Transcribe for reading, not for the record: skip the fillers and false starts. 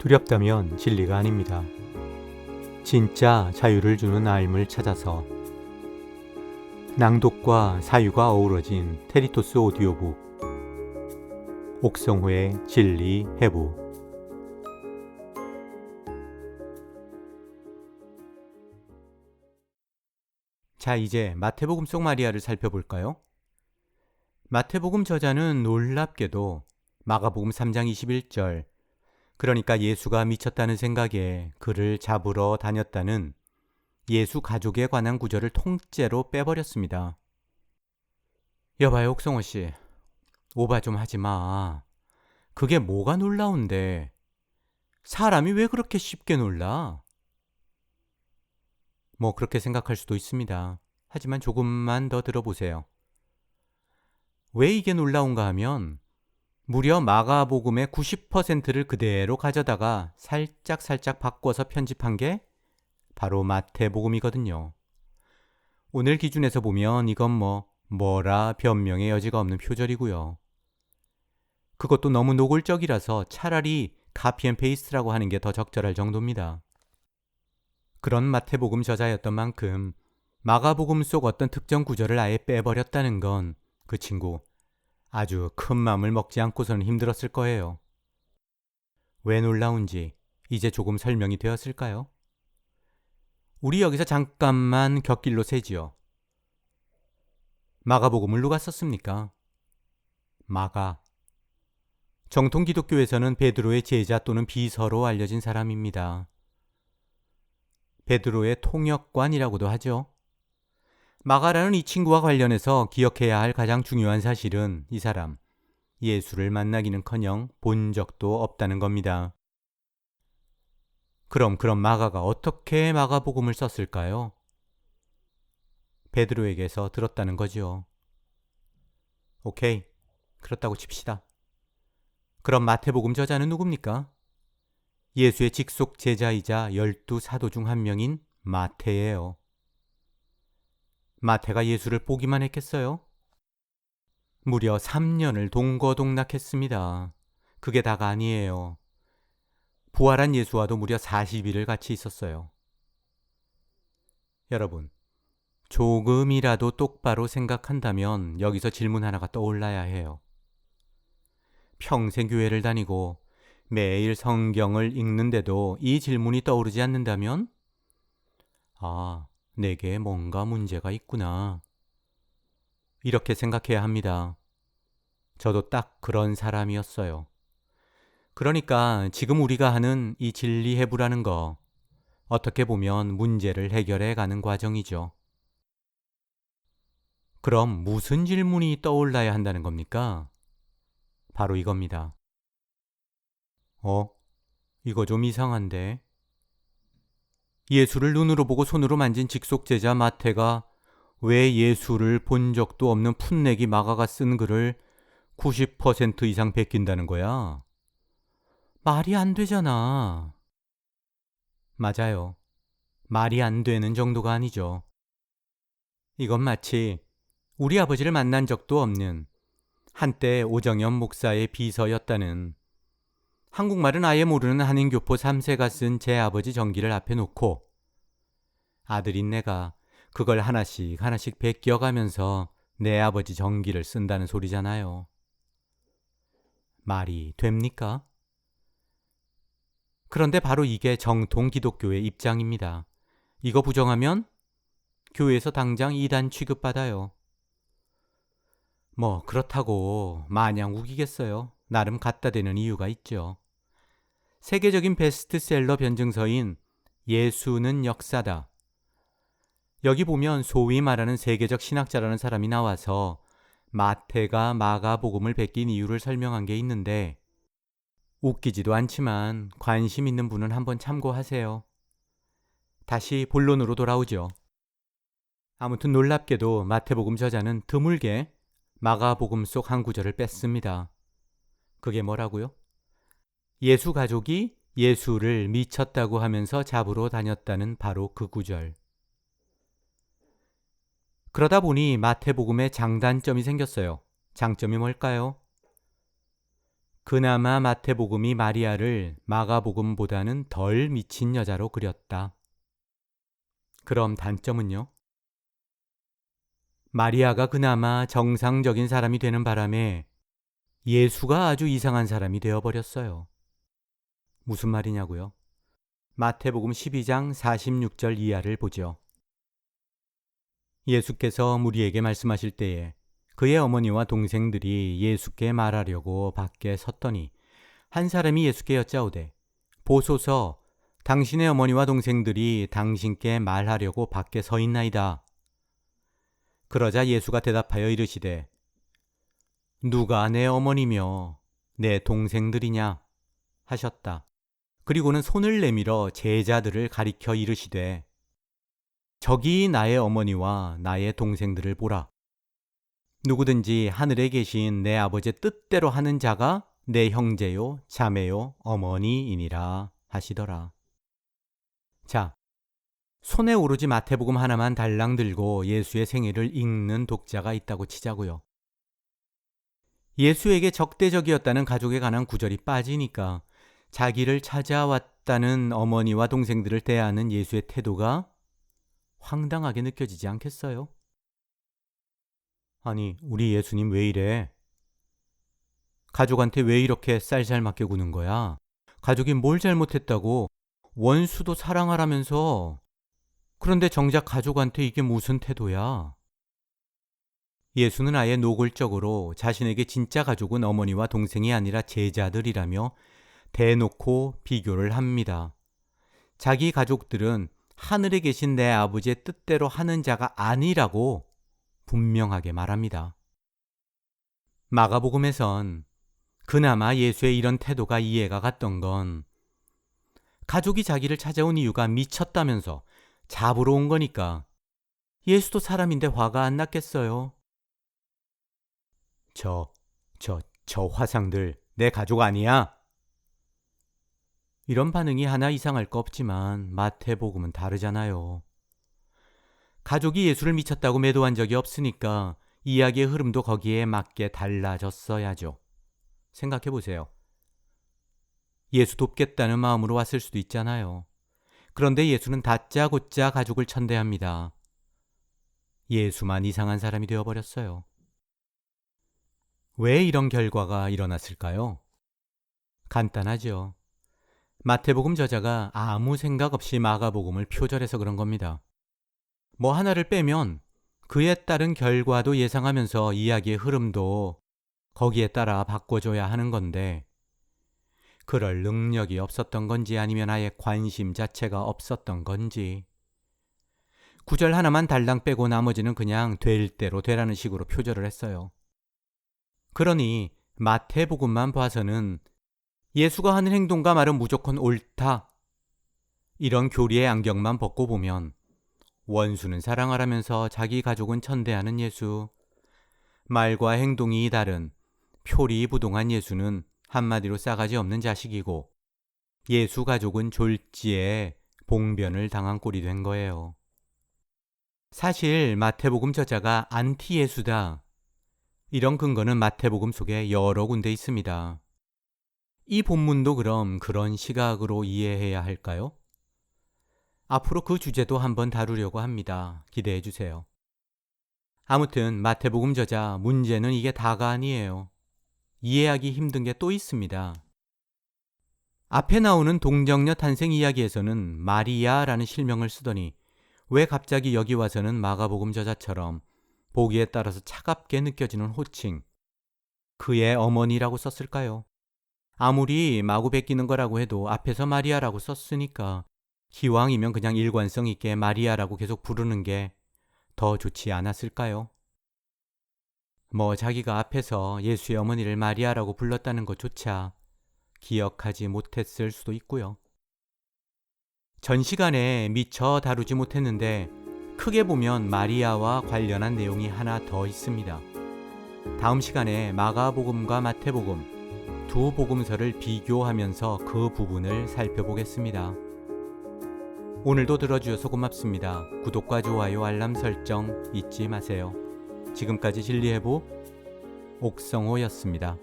두렵다면 진리가 아닙니다. 진짜 자유를 주는 알을 찾아서 낭독과 사유가 어우러진 테리토스 오디오북 옥성호의 진리 해부. 자, 이제 마태복음 속 마리아를 살펴볼까요? 마태복음 저자는 놀랍게도 마가복음 3장 21절, 그러니까 예수가 미쳤다는 생각에 그를 잡으러 다녔다는 예수 가족에 관한 구절을 통째로 빼버렸습니다. 여봐요, 옥성호 씨. 오바 좀 하지 마. 그게 뭐가 놀라운데? 사람이 왜 그렇게 쉽게 놀라? 뭐 그렇게 생각할 수도 있습니다. 하지만 조금만 더 들어보세요. 왜 이게 놀라운가 하면 무려 마가복음의 90%를 그대로 가져다가 살짝 바꿔서 편집한 게 바로 마태복음이거든요. 오늘 기준에서 보면 이건 뭐라 변명의 여지가 없는 표절이고요. 그것도 너무 노골적이라서 차라리 카피앤페이스트라고 하는 게 더 적절할 정도입니다. 그런 마태복음 저자였던 만큼 마가복음 속 어떤 특정 구절을 아예 빼버렸다는 건 그 친구 아주 큰 맘을 먹지 않고서는 힘들었을 거예요. 왜 놀라운지 이제 조금 설명이 되었을까요? 우리 여기서 잠깐만 곁길로 세지요. 마가복음을 누가 썼습니까? 마가. 정통 기독교에서는 베드로의 제자 또는 비서로 알려진 사람입니다. 베드로의 통역관이라고도 하죠. 마가라는 이 친구와 관련해서 기억해야 할 가장 중요한 사실은 이 사람, 예수를 만나기는커녕 본 적도 없다는 겁니다. 그럼 마가가 어떻게 마가복음을 썼을까요? 베드로에게서 들었다는 거죠. 오케이, 그렇다고 칩시다. 그럼 마태복음 저자는 누굽니까? 예수의 직속 제자이자 12사도 중 한 명인 마태예요. 마태가 예수를 보기만 했겠어요? 무려 3년을 동거동락했습니다. 그게 다가 아니에요. 부활한 예수와도 무려 40일을 같이 있었어요. 여러분, 조금이라도 똑바로 생각한다면 여기서 질문 하나가 떠올라야 해요. 평생 교회를 다니고 매일 성경을 읽는데도 이 질문이 떠오르지 않는다면? 내게 뭔가 문제가 있구나. 이렇게 생각해야 합니다. 저도 딱 그런 사람이었어요. 그러니까 지금 우리가 하는 이 진리 해부라는 거, 어떻게 보면 문제를 해결해 가는 과정이죠. 그럼 무슨 질문이 떠올라야 한다는 겁니까? 바로 이겁니다. 이거 좀 이상한데? 예수를 눈으로 보고 손으로 만진 직속제자 마태가 왜 예수를 본 적도 없는 풋내기 마가가 쓴 글을 90% 이상 베낀다는 거야? 말이 안 되잖아. 맞아요. 말이 안 되는 정도가 아니죠. 이건 마치 우리 아버지를 만난 적도 없는 한때 오정연 목사의 비서였다는, 한국말은 아예 모르는 한인교포 3세가 쓴 제 아버지 전기를 앞에 놓고 아들인 내가 그걸 하나씩 베껴가면서 내 아버지 전기를 쓴다는 소리잖아요. 말이 됩니까? 그런데 바로 이게 정통 기독교의 입장입니다. 이거 부정하면 교회에서 당장 이단 취급받아요. 그렇다고 마냥 우기겠어요. 나름 갖다 대는 이유가 있죠. 세계적인 베스트셀러 변증서인 예수는 역사다. 여기 보면 소위 말하는 세계적 신학자라는 사람이 나와서 마태가 마가복음을 베낀 이유를 설명한 게 있는데, 웃기지도 않지만 관심 있는 분은 한번 참고하세요. 다시 본론으로 돌아오죠. 아무튼 놀랍게도 마태복음 저자는 드물게 마가복음 속 한 구절을 뺐습니다. 그게 뭐라고요? 예수 가족이 예수를 미쳤다고 하면서 잡으러 다녔다는 바로 그 구절. 그러다 보니 마태복음에 장단점이 생겼어요. 장점이 뭘까요? 그나마 마태복음이 마리아를 마가복음보다는 덜 미친 여자로 그렸다. 그럼 단점은요? 마리아가 그나마 정상적인 사람이 되는 바람에 예수가 아주 이상한 사람이 되어버렸어요. 무슨 말이냐고요? 마태복음 12장 46절 이하를 보죠. 예수께서 무리에게 말씀하실 때에 그의 어머니와 동생들이 예수께 말하려고 밖에 섰더니 한 사람이 예수께 여짜오되 보소서 당신의 어머니와 동생들이 당신께 말하려고 밖에 서 있나이다. 그러자 예수가 대답하여 이르시되 누가 내 어머니며 내 동생들이냐 하셨다. 그리고는 손을 내밀어 제자들을 가리켜 이르시되 저기 나의 어머니와 나의 동생들을 보라. 누구든지 하늘에 계신 내 아버지의 뜻대로 하는 자가 내 형제요 자매요 어머니이니라 하시더라. 자, 손에 오로지 마태복음 하나만 달랑 들고 예수의 생애를 읽는 독자가 있다고 치자고요. 예수에게 적대적이었다는 가족에 관한 구절이 빠지니까 자기를 찾아왔다는 어머니와 동생들을 대하는 예수의 태도가 황당하게 느껴지지 않겠어요? 아니, 우리 예수님 왜 이래? 가족한테 왜 이렇게 쌀쌀맞게 구는 거야? 가족이 뭘 잘못했다고 원수도 사랑하라면서. 그런데 정작 가족한테 이게 무슨 태도야? 예수는 아예 노골적으로 자신에게 진짜 가족은 어머니와 동생이 아니라 제자들이라며 대놓고 비교를 합니다. 자기 가족들은 하늘에 계신 내 아버지의 뜻대로 하는 자가 아니라고 분명하게 말합니다. 마가복음에선 그나마 예수의 이런 태도가 이해가 갔던 건 가족이 자기를 찾아온 이유가 미쳤다면서 잡으러 온 거니까 예수도 사람인데 화가 안 났겠어요. 저 화상들 내 가족 아니야? 이런 반응이 하나 이상할 거 없지만 마태복음은 다르잖아요. 가족이 예수를 미쳤다고 매도한 적이 없으니까 이야기의 흐름도 거기에 맞게 달라졌어야죠. 생각해 보세요. 예수 돕겠다는 마음으로 왔을 수도 있잖아요. 그런데 예수는 다짜고짜 가족을 천대합니다. 예수만 이상한 사람이 되어버렸어요. 왜 이런 결과가 일어났을까요? 간단하죠. 마태복음 저자가 아무 생각 없이 마가복음을 표절해서 그런 겁니다. 뭐 하나를 빼면 그에 따른 결과도 예상하면서 이야기의 흐름도 거기에 따라 바꿔줘야 하는 건데 그럴 능력이 없었던 건지 아니면 아예 관심 자체가 없었던 건지 구절 하나만 달랑 빼고 나머지는 그냥 될 대로 되라는 식으로 표절을 했어요. 그러니 마태복음만 봐서는 예수가 하는 행동과 말은 무조건 옳다. 이런 교리의 안경만 벗고 보면 원수는 사랑하라면서 자기 가족은 천대하는 예수, 말과 행동이 다른 표리부동한 예수는 한마디로 싸가지 없는 자식이고 예수 가족은 졸지에 봉변을 당한 꼴이 된 거예요. 사실 마태복음 저자가 안티 예수다. 이런 근거는 마태복음 속에 여러 군데 있습니다. 이 본문도 그럼 그런 시각으로 이해해야 할까요? 앞으로 그 주제도 한번 다루려고 합니다. 기대해 주세요. 아무튼 마태복음 저자 문제는 이게 다가 아니에요. 이해하기 힘든 게 또 있습니다. 앞에 나오는 동정녀 탄생 이야기에서는 마리아라는 실명을 쓰더니 왜 갑자기 여기 와서는 마가복음 저자처럼 보기에 따라서 차갑게 느껴지는 호칭, 그의 어머니라고 썼을까요? 아무리 마구 베끼는 거라고 해도 앞에서 마리아라고 썼으니까 기왕이면 그냥 일관성 있게 마리아라고 계속 부르는 게 더 좋지 않았을까요? 뭐 자기가 앞에서 예수의 어머니를 마리아라고 불렀다는 것조차 기억하지 못했을 수도 있고요. 전 시간에 미처 다루지 못했는데 크게 보면 마리아와 관련한 내용이 하나 더 있습니다. 다음 시간에 마가복음과 마태복음 두 복음서를 비교하면서 그 부분을 살펴보겠습니다. 오늘도 들어주셔서 고맙습니다. 구독과 좋아요, 알람 설정 잊지 마세요. 지금까지 진리해보 옥성호였습니다.